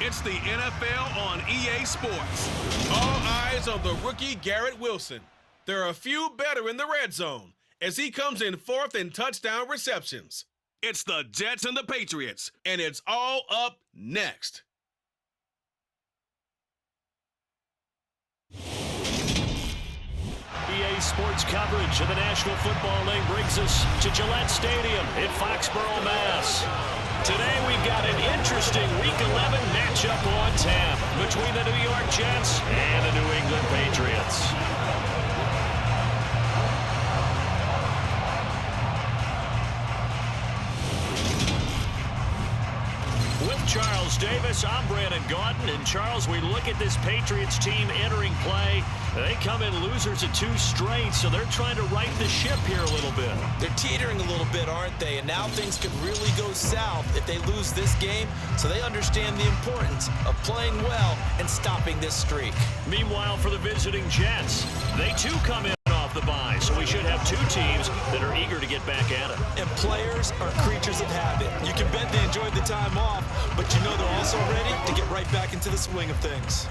It's the NFL on EA Sports. All eyes on the rookie Garrett Wilson. There are a few better in the red zone as he comes in fourth in touchdown receptions. It's the Jets and the Patriots, and it's all up next. EA Sports coverage of the National Football League brings us to Gillette Stadium in Foxborough, Mass. Today we've got an interesting Week 11 matchup on tap between the New York Jets and the New England Patriots. With Charles Davis, I'm Brandon Gaudin. And Charles, we look at this Patriots team entering play. They come in losers of 2 straight, so they're trying to right the ship here a little bit. They're teetering a little bit, aren't they? And now things could really go south if they lose this game. So they understand the importance of playing well and stopping this streak. Meanwhile, for the visiting Jets, they too come in off the bye, so we should have 2 teams that are eager to get back at it. And players are creatures of habit. You can bet they enjoyed the time off, but you know they're also ready to get right back into the swing of things.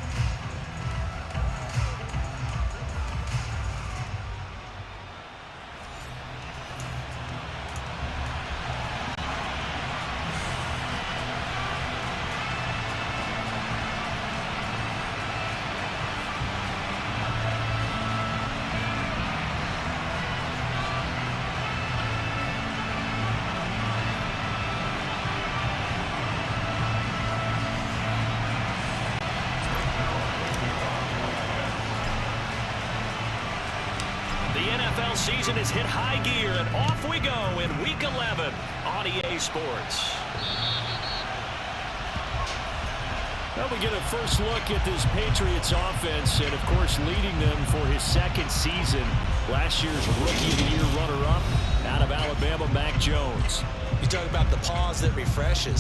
Season has hit high gear, and off we go in Week 11 on EA Sports. Well, we get a first look at this Patriots offense, and of course leading them for his 2nd season. Last year's Rookie of the Year runner-up out of Alabama, Mac Jones. You talk about the pause that refreshes.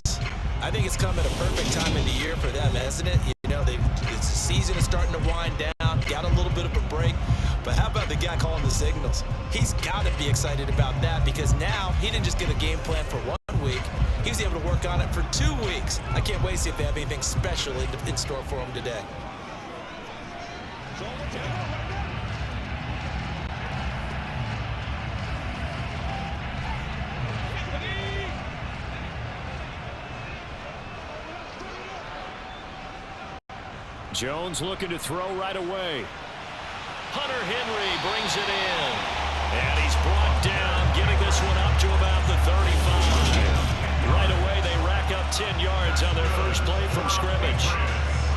I think it's come at a perfect time in the year for them, hasn't it? You know, the season is starting to wind down, got a little bit of a break. But how about the guy calling the signals? He's got to be excited about that because now he didn't just get a game plan for 1 week. He was able to work on it for 2 weeks. I can't wait to see if they have anything special in store for him today. Jones looking to throw right away. Hunter Henry brings it in. And he's brought down, getting this one up to about the 35. Right away, they rack up 10 yards on their first play from scrimmage.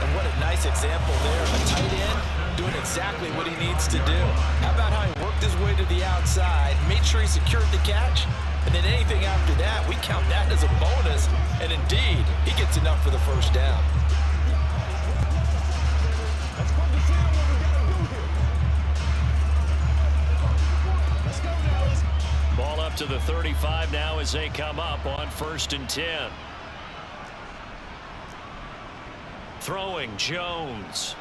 And what a nice example there. A tight end doing exactly what he needs to do. How about how he worked his way to the outside, made sure he secured the catch, and then anything after that, we count that as a bonus. And indeed, he gets enough for the first down. Ball up to the 35 now as they come up on 1st and 10. Throwing Jones.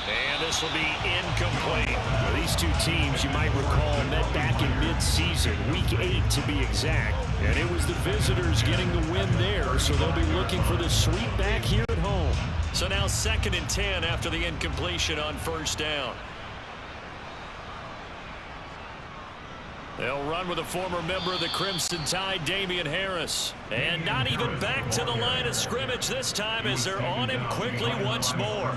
And this will be incomplete. These 2 teams, you might recall, met back in mid-season, Week 8 to be exact. And it was the visitors getting the win there, so they'll be looking for the sweep back here at home. So now 2nd and 10 after the incompletion on 1st down. They'll run with a former member of the Crimson Tide, Damian Harris. And not even back to the line of scrimmage this time as they're on him quickly once more.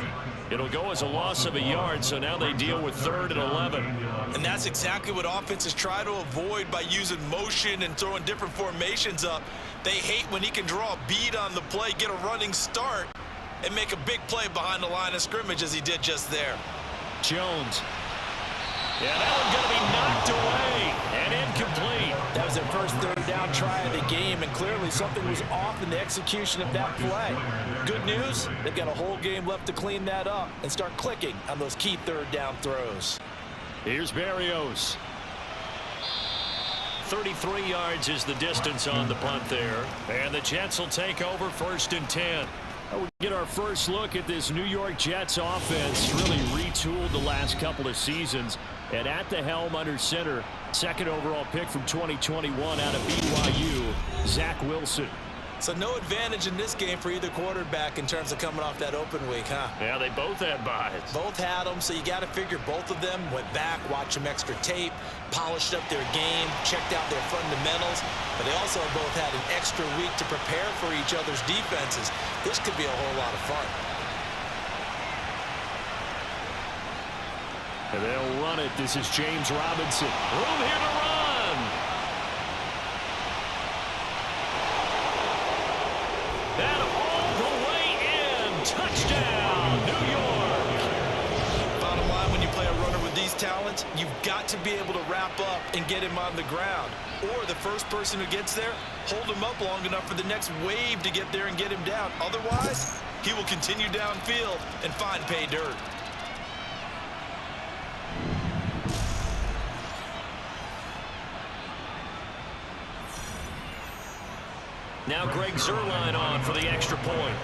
It'll go as a loss of a yard, so now they deal with 3rd and 11. And that's exactly what offenses try to avoid by using motion and throwing different formations up. They hate when he can draw a bead on the play, get a running start, and make a big play behind the line of scrimmage as he did just there. Jones. Yeah, that one's going to be knocked away and incomplete. That was their first 3rd down try of the game, and clearly something was off in the execution of that play. Good news, they've got a whole game left to clean that up and start clicking on those key 3rd down throws. Here's Berrios. 33 yards is the distance on the punt there. And the Jets will take over 1st and 10. We get our first look at this New York Jets offense, really retooled the last couple of seasons. And at the helm under center, 2nd overall pick from 2021 out of BYU, Zach Wilson. So no advantage in this game for either quarterback in terms of coming off that open week, huh? Yeah, they both had buys. Both had them, so you got to figure both of them went back, watched some extra tape, polished up their game, checked out their fundamentals, but they also both had an extra week to prepare for each other's defenses. This could be a whole lot of fun. And they'll run it. This is James Robinson. Room here to run. And all the way in. Touchdown, New York. Bottom line, when you play a runner with these talents, you've got to be able to wrap up and get him on the ground. Or the first person who gets there, hold him up long enough for the next wave to get there and get him down. Otherwise, he will continue downfield and find pay dirt. Now Greg Zuerlein on for the extra point.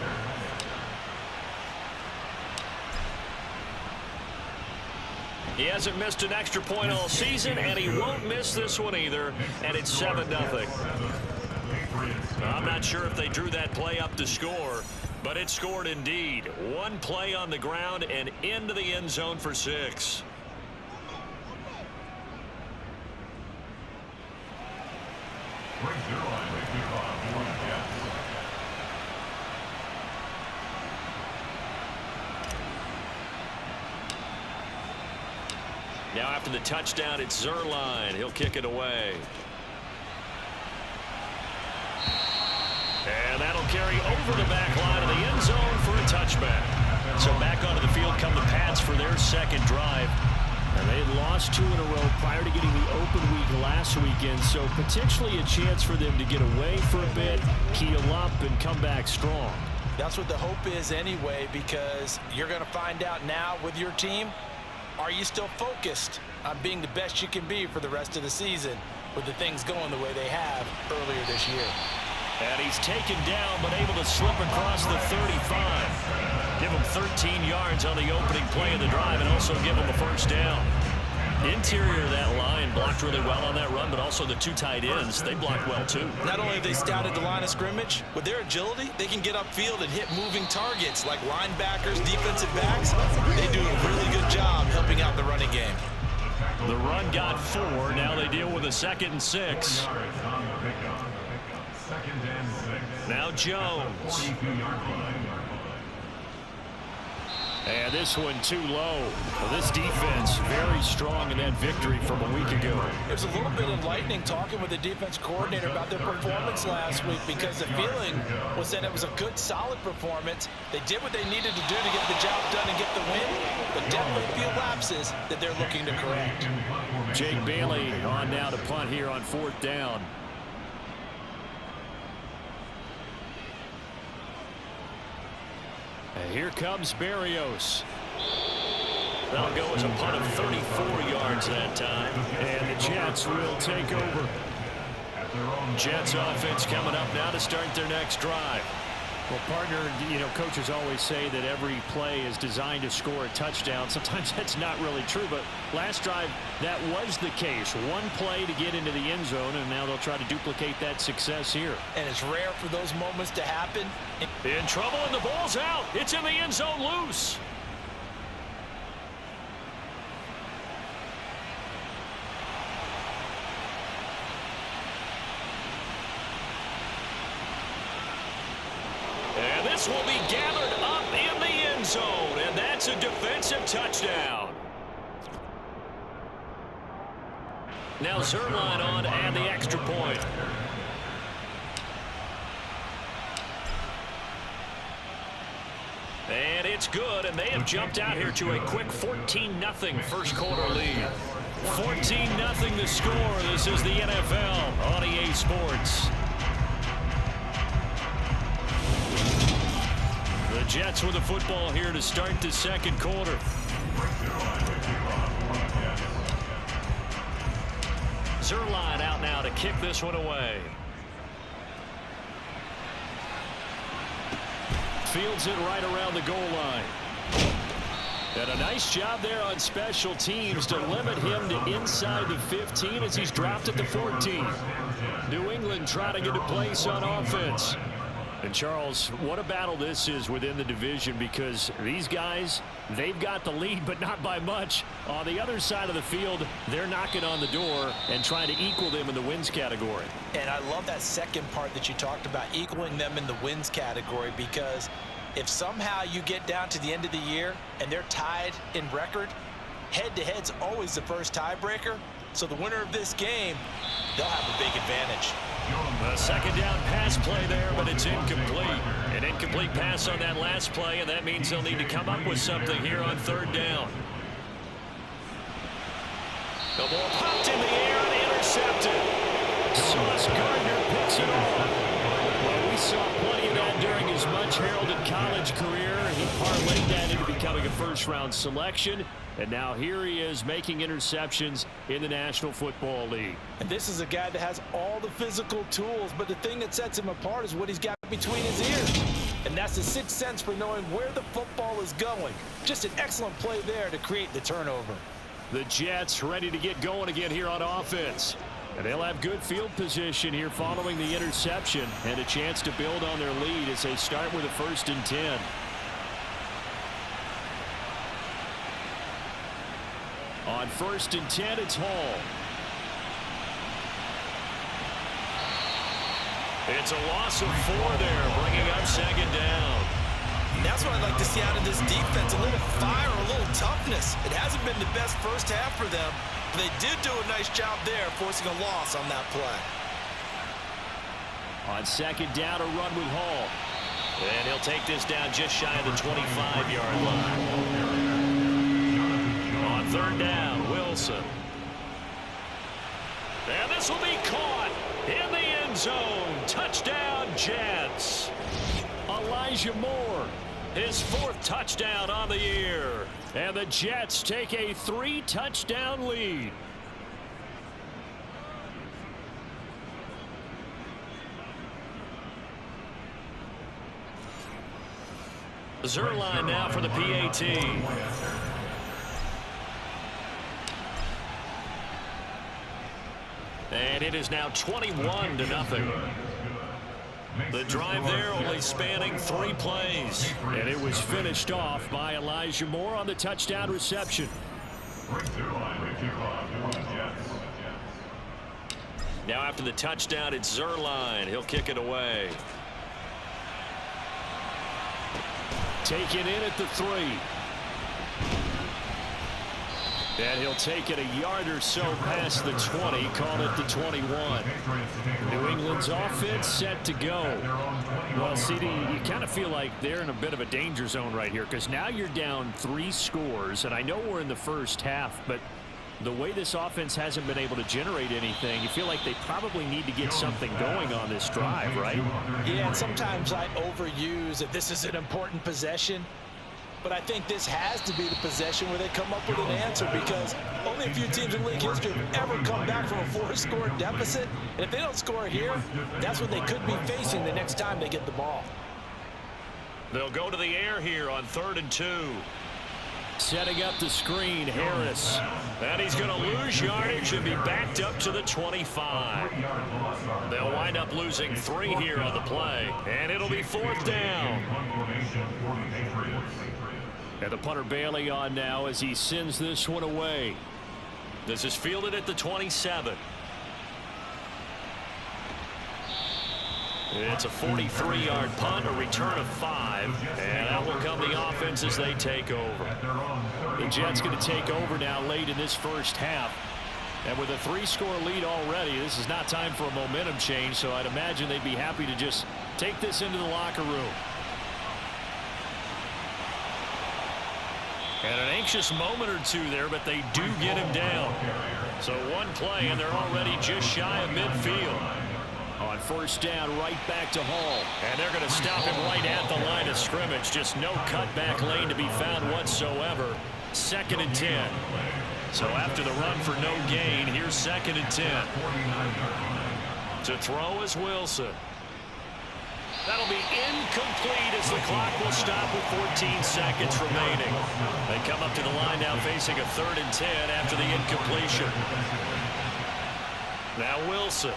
He hasn't missed an extra point all season, and he won't miss this one either, and it's 7-0. I'm not sure if they drew that play up to score, but it scored indeed. One play on the ground and into the end zone for 6. Now after the touchdown, it's Zuerlein. He'll kick it away. And that'll carry over the back line of the end zone for a touchback. So back onto the field come the Pats for their second drive. And they had lost 2 in a row prior to getting the open week last weekend. So potentially a chance for them to get away for a bit, heal up, and come back strong. That's what the hope is anyway, because you're going to find out now with your team, are you still focused on being the best you can be for the rest of the season with the things going the way they have earlier this year? And he's taken down, but able to slip across the 35. Give him 13 yards on the opening play of the drive and also give him a first down. Interior of that line blocked really well on that run, but also the 2 tight ends, they blocked well too. Not only have they scouted the line of scrimmage, with their agility, they can get upfield and hit moving targets like linebackers, defensive backs. They do a really good job helping out the running game. The run got 4. Now they deal with a 2nd and 6. Now Jones. And this one too low. Well, this defense very strong in that victory from a week ago. It was a little bit enlightening talking with the defense coordinator about their performance last week, because the feeling was that it was a good, solid performance. They did what they needed to do to get the job done and get the win, but definitely a few lapses that they're looking to correct. Jake Bailey on now to punt here on 4th down. And here comes Berrios. That'll go as a punt of 34 yards that time. And the Jets will take over. Jets offense coming up now to start their next drive. Well, partner, coaches always say that every play is designed to score a touchdown. Sometimes that's not really true, but last drive, that was the case. One play to get into the end zone, and now they'll try to duplicate that success here. And it's rare for those moments to happen. In trouble, and the ball's out. It's in the end zone loose. And this will be gathered up in the end zone, and that's a defensive touchdown. Now Zuerlein on and the extra point. And it's good, and they have jumped out here to a quick 14-0 first quarter lead. 14-0 the score. This is the NFL on EA Sports. The Jets with the football here to start the second quarter. Zuerlein out now to kick this one away. Fields it right around the goal line. And a nice job there on special teams to limit him to inside the 15 as he's dropped at the 14. New England trying to get a place on offense. And Charles, what a battle this is within the division, because these guys, they've got the lead, but not by much. On the other side of the field, they're knocking on the door and trying to equal them in the wins category. And I love that second part that you talked about, equaling them in the wins category, because if somehow you get down to the end of the year and they're tied in record, head-to-head's always the first tiebreaker. So the winner of this game, they'll have a big advantage. A second down pass play there, but it's incomplete. An incomplete pass on that last play, and that means they'll need to come up with something here on third down. The ball popped in the air and intercepted. Sauce Gardner picks it off. Well, we saw plenty of that during his much heralded college career. He parlayed that into becoming a first-round selection. And now here he is making interceptions in the National Football League. And this is a guy that has all the physical tools, but the thing that sets him apart is what he's got between his ears. And that's the sixth sense for knowing where the football is going. Just an excellent play there to create the turnover. The Jets ready to get going again here on offense. And they'll have good field position here following the interception and a chance to build on their lead as they start with a 1st and 10. On 1st and 10, it's Hall. It's a loss of 4 there, bringing up second down. That's what I'd like to see out of this defense, a little fire, a little toughness. It hasn't been the best first half for them, but they did do a nice job there, forcing a loss on that play. On second down, a run with Hall. And he'll take this down just shy of the 25-yard line. On third down, Wilson. And this will be caught in the end zone. Touchdown, Jets. Elijah Moore, his 4th touchdown on the year. And the Jets take a 3-touchdown lead. Zerline now for the PAT. And it is now 21-0. The drive there only spanning 3 plays. And it was finished off by Elijah Moore on the touchdown reception. Now after the touchdown, it's Zerline. He'll kick it away. Taken in at the 3. And he'll take it a yard or so past the 20, call it the 21. New England's offense set to go. Well, CD, you kind of feel like they're in a bit of a danger zone right here, because now you're down 3 scores, and I know we're in the first half, but the way this offense hasn't been able to generate anything, you feel like they probably need to get something going on this drive, right? Yeah, and sometimes I overuse that this is an important possession. But I think this has to be the possession where they come up with an answer, because only a few teams in league history have ever come back from a 4-score deficit. And if they don't score here, that's what they could be facing the next time they get the ball. They'll go to the air here on 3rd and 2. Setting up the screen, Harris. And he's going to lose yardage and be backed up to the 25. They'll wind up losing 3 here on the play. And it'll be 4th down. And the punter Bailey on now as he sends this one away. This is fielded at the 27. It's a 43-yard punt, a return of 5, and out will come the offense as they take over. The Jets going to take over now late in this first half. And with a 3-score lead already, this is not time for a momentum change, so I'd imagine they'd be happy to just take this into the locker room. And an anxious moment or 2 there, but they do get him down. So 1 play, and they're already just shy of midfield. On 1st down, right back to Hall. And they're going to stop him right at the line of scrimmage. Just no cutback lane to be found whatsoever. 2nd and 10. So after the run for no gain, here's 2nd and 10. To throw is Wilson. That'll be incomplete as the clock will stop with 14 seconds remaining. They come up to the line now facing a 3rd and 10 after the incompletion. Now Wilson.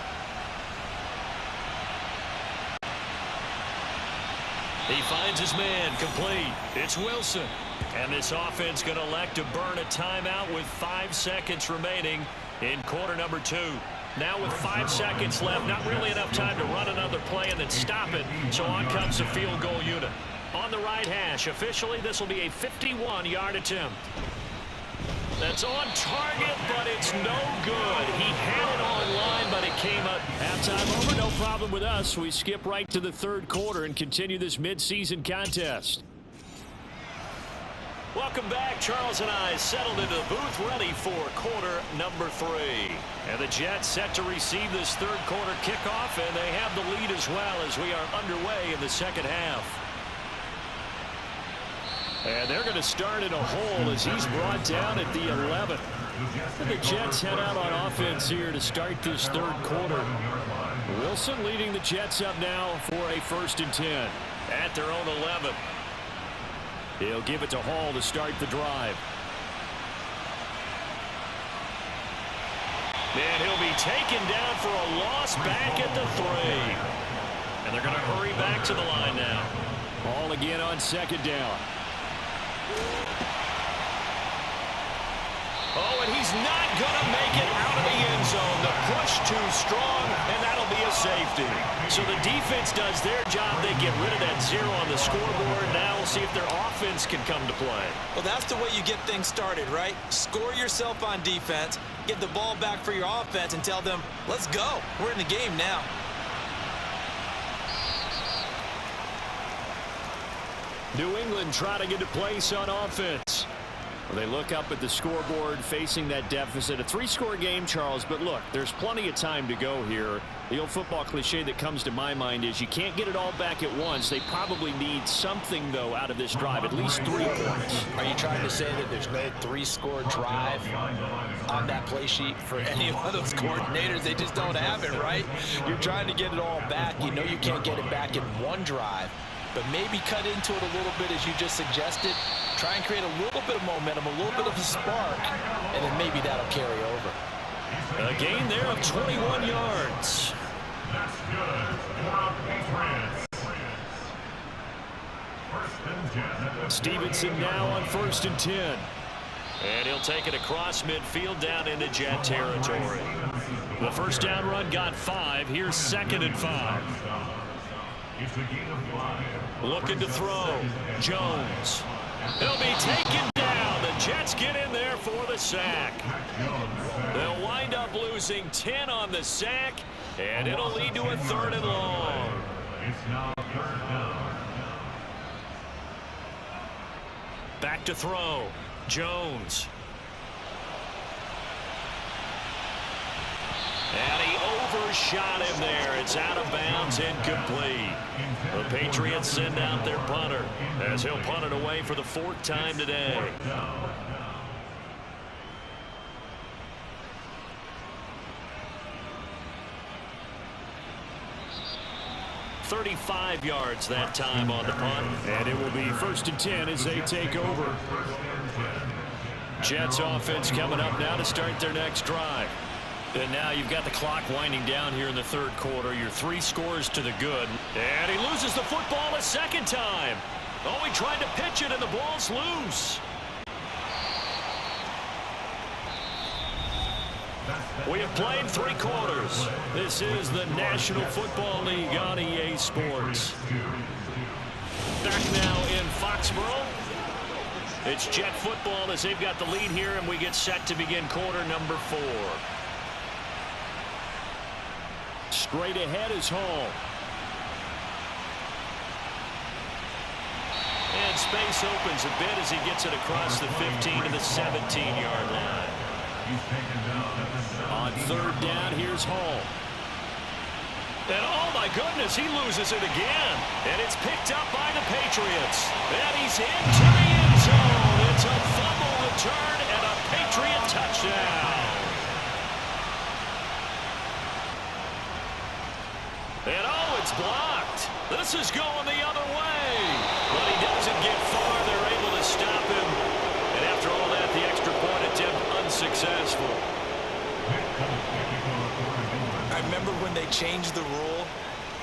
He finds his man, complete. It's Wilson. And this offense going to elect to burn a timeout with 5 seconds remaining in quarter number 2. Now with 5 seconds left, not really enough time to run another play and then stop it. So on comes the field goal unit. On the right hash, officially this will be a 51-yard attempt. That's on target, but it's no good. He had it on line, but it came up. Halftime over, no problem with us. We skip right to the third quarter and continue this midseason contest. Welcome back. Charles and I settled into the booth, ready for quarter number 3. And the Jets set to receive this third quarter kickoff, and they have the lead as well as we are underway in the second half. And they're going to start in a hole as he's brought down at the 11th. And the Jets head out on offense here to start this third quarter. Wilson leading the Jets up now for a 1st and 10 at their own 11. He'll give it to Hall to start the drive. And he'll be taken down for a loss back at the 3. And they're going to hurry back to the line now. Hall again on 2nd down. Oh, and he's not going to make it out of the end zone. The push too strong, and that'll be a safety. So the defense does their job. They get rid of that 0 on the scoreboard. Now we'll see if their offense can come to play. Well, that's the way you get things started, right? Score yourself on defense, get the ball back for your offense, and tell them, let's go. We're in the game now. New England trying to get a place on offense. Well, they look up at the scoreboard facing that deficit. A 3-score game, Charles, but look, there's plenty of time to go here. The old football cliche that comes to my mind is you can't get it all back at once. They probably need something, though, out of this drive, at least 3 points. Are you trying to say that there's no 3-score drive on that play sheet for any one of those coordinators? They just don't have it, right? You're trying to get it all back. You know you can't get it back in one drive. But maybe cut into it a little bit, as you just suggested. Try and create a little bit of momentum, a little bit of a spark, and then maybe that'll carry over. A gain there of 21 yards. That's good for Patriots. 1st and 10. Stevenson now on 1st and 10. And he'll take it across midfield down into Jet territory. The 1st down run got 5. Here's 2nd and 5. Looking to throw. Jones. He'll be taken down. The Jets get in there for the sack. They'll wind up losing 10 on the sack, and it'll lead to a 3rd and long. Back to throw. Jones. And he overshot him there. It's out of bounds, incomplete. The Patriots send out their punter as he'll punt it away for the 4th time today. 35 yards that time on the punt. And it will be 1st and 10 as they take over. Jets offense coming up now to start their next drive. And now you've got the clock winding down here in the 3rd quarter. Your 3 scores to the good. And he loses the football a 2nd time. Oh, he tried to pitch it and the ball's loose. We have played 3 quarters. This is the National Football League on EA Sports. Back now in Foxborough. It's Jet football as they've got the lead here, and we get set to begin quarter number 4. Straight ahead is Hall. And space opens a bit as he gets it across the 15 to the 17-yard line. On 3rd down, here's Hall. And oh my goodness, he loses it again. And it's picked up by the Patriots. And he's into the end zone. It's a fumble return and a Patriot touchdown. And oh, it's blocked. This is going the other way. But he doesn't get far. They're able to stop him. And after all that, the extra point attempt unsuccessful. I remember when they changed the rule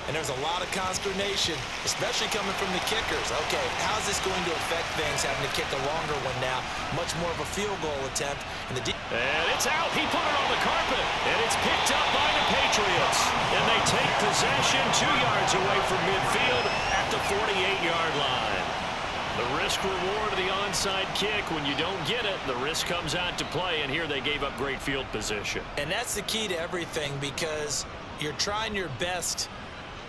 And there's a lot of consternation, especially coming from the kickers. Okay, how's this going to affect things, having to kick a longer one now? Much more of a field goal attempt. And it's out. He put it on the carpet. And it's picked up by the Patriots. And they take possession 2 yards away from midfield at the 48-yard line. The risk-reward of the onside kick. When you don't get it, the risk comes out to play. And here they gave up great field position. And that's the key to everything, because you're trying your best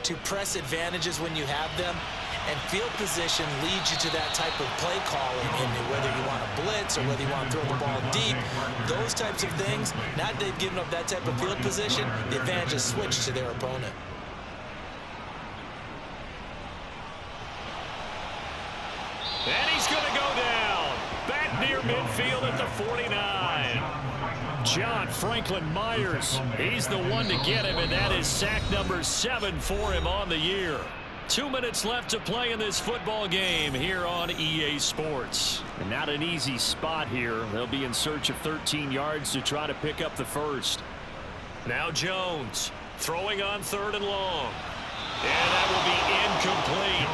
to press advantages when you have them, and field position leads you to that type of play calling, and whether you want to blitz or whether you want to throw the ball deep, those types of things. Now that they've given up that type of field position, the advantage is switched to their opponent. And he's going to go down back near midfield at the 49. John Franklin Myers, he's the one to get him, and that is sack number 7 for him on the year. 2 minutes left to play in this football game here on EA Sports. And not an easy spot here. They'll be in search of 13 yards to try to pick up the first. Now Jones throwing on 3rd and long. And that will be incomplete.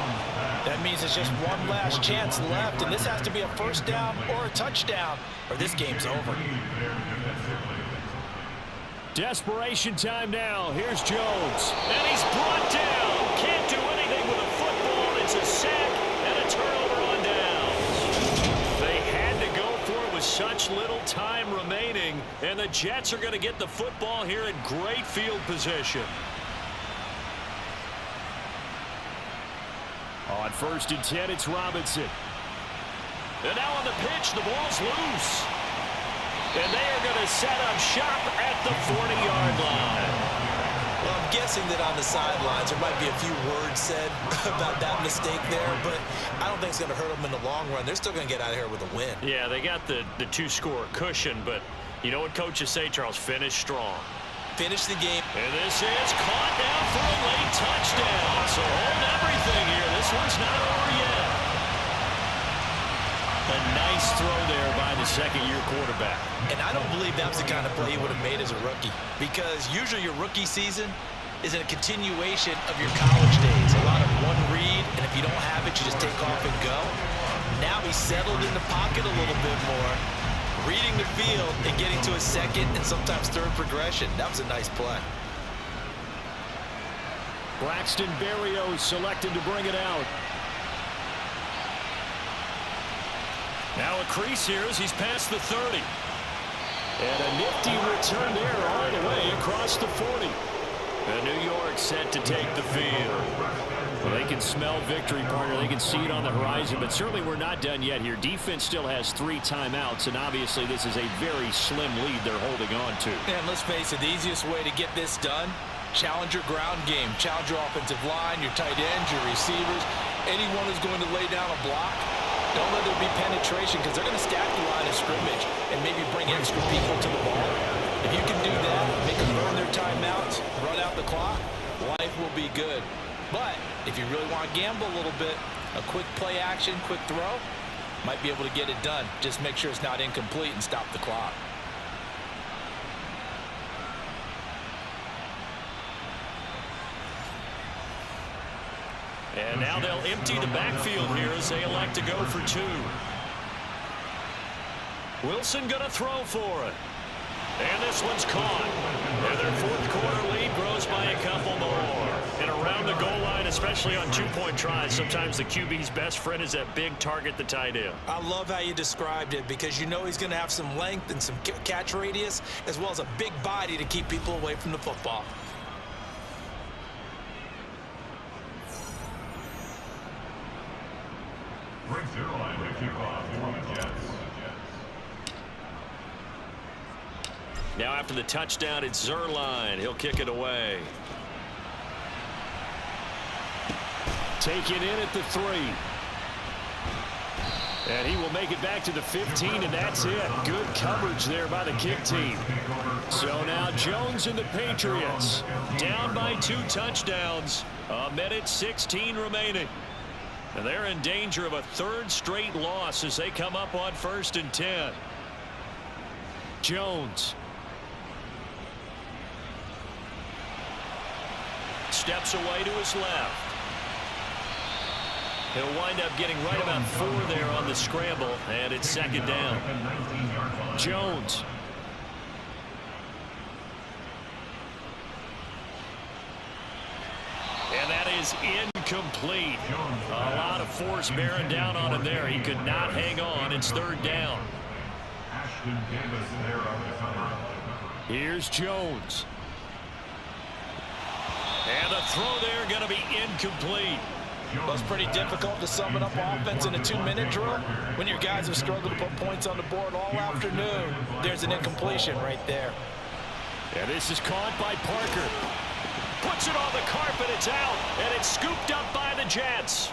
That means it's just one last chance left, and this has to be a first down or a touchdown, or this game's over. Desperation time now. Here's Jones. And he's brought down. Can't do anything with a football. It's a sack and a turnover on downs. They had to go for it with such little time remaining, and the Jets are going to get the football here in great field position. On 1st and 10, it's Robinson. And now on the pitch, the ball's loose. And they are going to set up shop at the 40-yard line. Well, I'm guessing that on the sidelines there might be a few words said about that mistake there, but I don't think it's going to hurt them in the long run. They're still going to get out of here with a win. Yeah, they got the 2-score cushion, but you know what coaches say, Charles? Finish strong. Finish the game. And this is caught down for a late touchdown. So hold everything here. This one's not over yet. A nice throw there by the second-year quarterback. And I don't believe that was the kind of play he would have made as a rookie, because usually your rookie season is a continuation of your college days. A lot of one read, and if you don't have it, you just take off and go. Now he's settled in the pocket a little bit more, reading the field and getting to a second and sometimes third progression. That was a nice play. Braxton Berrios selected to bring it out. Now a crease here as he's past the 30. And a nifty return there all the way across the 40. And New York set to take the field. Well, they can smell victory, partner. They can see it on the horizon, but certainly we're not done yet here. Defense still has 3 timeouts, and obviously this is a very slim lead they're holding on to. And let's face it, the easiest way to get this done, challenge your ground game. Challenge your offensive line, your tight ends, your receivers, anyone who's going to lay down a block. Don't let there be penetration, because they're going to stack the line of scrimmage and maybe bring extra people to the ball. If you can do that, make them burn their timeouts, run out the clock, life will be good. But if you really want to gamble a little bit, a quick play action, quick throw, might be able to get it done. Just make sure it's not incomplete and stop the clock. And now they'll empty the backfield here as they elect to go for 2. Wilson going to throw for it. And this one's caught. And their 4th quarter lead grows by a couple more. And around the goal line, especially on 2-point tries, sometimes the QB's best friend is that big target, the tight end. I love how you described it, because you know he's going to have some length and some catch radius, as well as a big body to keep people away from the football. Brings their line to kickoff for the Jets. Now after the touchdown, it's Zerline. He'll kick it away. Taken in at the 3. And he will make it back to the 15, and that's it. Good coverage there by the kick team. So now Jones and the Patriots down by 2 touchdowns. 1:16 remaining. And they're in danger of a 3rd straight loss as they come up on 1st and 10. Jones. steps away to his left. He'll wind up getting right about 4 there on the scramble, and it's second down. Jones. And that is incomplete. A lot of force bearing down on him there. He could not hang on. It's third down. Here's Jones. And the throw there going to be incomplete. Well, it's pretty difficult to sum it up offense in a 2-minute drill when your guys have struggled to put points on the board all afternoon. There's an incompletion right there. And this is caught by Parker. Puts it on the carpet. It's out. And it's scooped up by the Jets.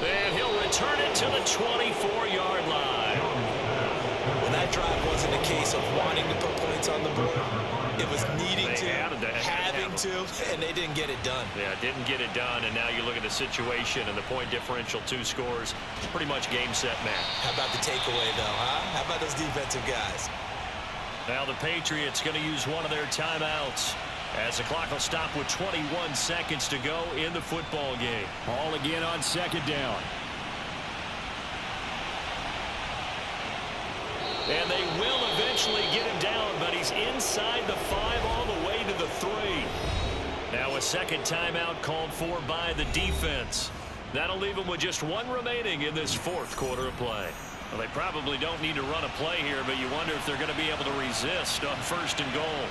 And he'll return it to the 24-yard line. Well, that drive wasn't a case of wanting to put points on the board. It was needing to, having to, and they didn't get it done. Yeah, didn't get it done, and now you look at the situation and the point differential, 2 scores, pretty much game, set, match. How about the takeaway, though, huh? How about those defensive guys? Now the Patriots going to use one of their timeouts as the clock will stop with 21 seconds to go in the football game. All again on second down. And they will eventually get him down, but he's inside the 5 all the way to the 3. Now a second timeout called for by the defense. That'll leave him with just 1 remaining in this 4th quarter of play. Well, they probably don't need to run a play here, but you wonder if they're going to be able to resist on 1st and goal.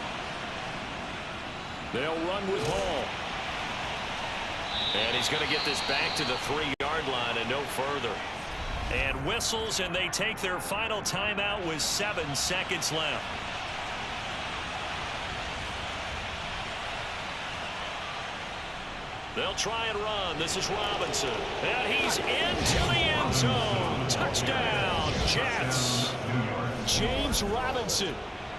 They'll run with Hall. And he's going to get this back to the 3-yard line and no further. And whistles, and they take their final timeout with 7 seconds left. They'll try and run. This is Robinson. And he's into the end zone. Touchdown, Jets. James Robinson,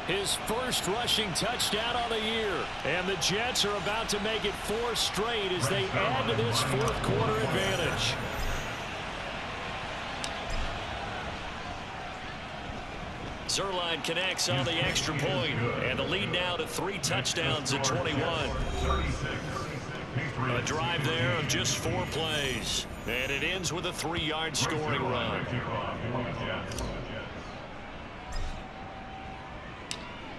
his first rushing touchdown of the year. And the Jets are about to make it 4 straight as they add to this 4th quarter advantage. Zerline connects on the extra point, and the lead now to 3 touchdowns at 21. A drive there of just 4 plays, and it ends with a 3-yard scoring run.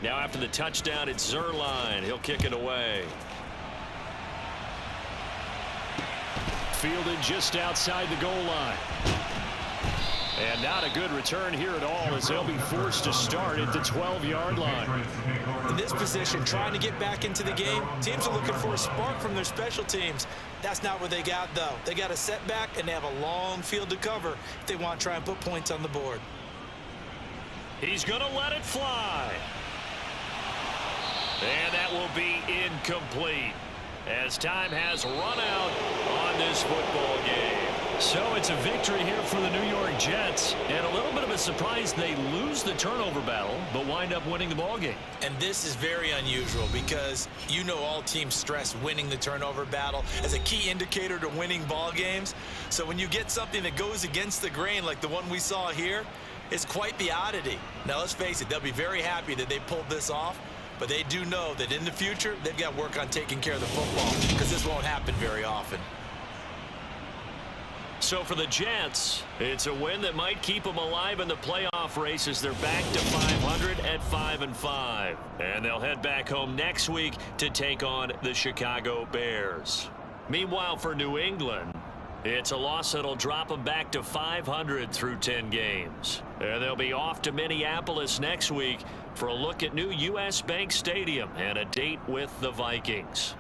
Now after the touchdown, it's Zerline. He'll kick it away. Fielded just outside the goal line. And not a good return here at all as they'll be forced to start at the 12-yard line. In this position, trying to get back into the game, teams are looking for a spark from their special teams. That's not what they got, though. They got a setback, and they have a long field to cover if they want to try and put points on the board. He's going to let it fly. And that will be incomplete as time has run out on this football game. So it's a victory here for the New York Jets, and a little bit of a surprise they lose the turnover battle but wind up winning the ball game. And this is very unusual because you know all teams stress winning the turnover battle as a key indicator to winning ball games. So when you get something that goes against the grain like the one we saw here, it's quite the oddity. Now let's face it, they'll be very happy that they pulled this off, but they do know that in the future they've got work on taking care of the football because this won't happen very often. So for the Jets, it's a win that might keep them alive in the playoff race as they're back to 500 at 5-5. And they'll head back home next week to take on the Chicago Bears. Meanwhile, for New England, it's a loss that'll drop them back to 500 through 10 games. And they'll be off to Minneapolis next week for a look at new U.S. Bank Stadium and a date with the Vikings.